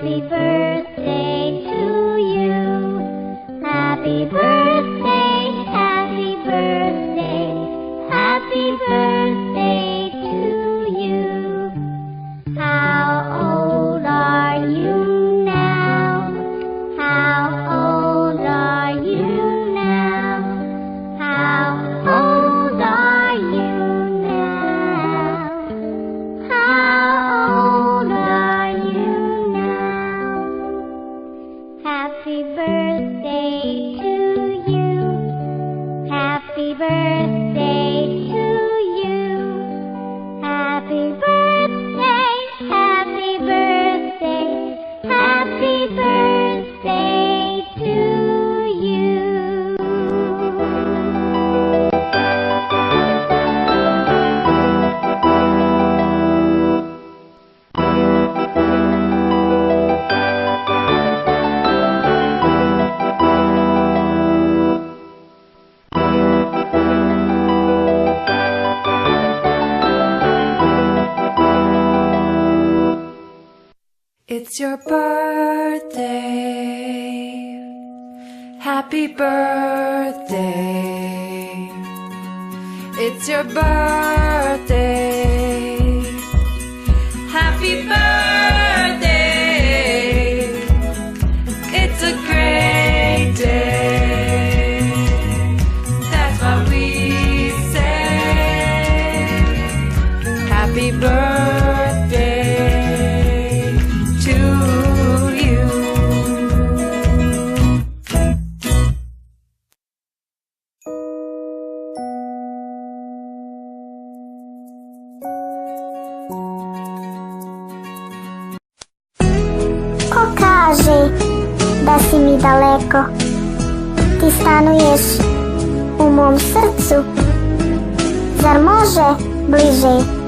Happy birthday to you. Happy birthday, happy birthday, happy birthday to you. How old are you now? How old are you now? How old are you now? How old are you now? Happy birthday to you. Happy birthday to you. Happy birthday, happy birthday, happy birthday to you. It's your birthday. Happy birthday. It's your birthday. Happy birthday. It's a great day. That's what we say. Happy birthday to you. Pokażę, dasi mi daleko. Ty stanujesz u mom srcu. Zar može bliže?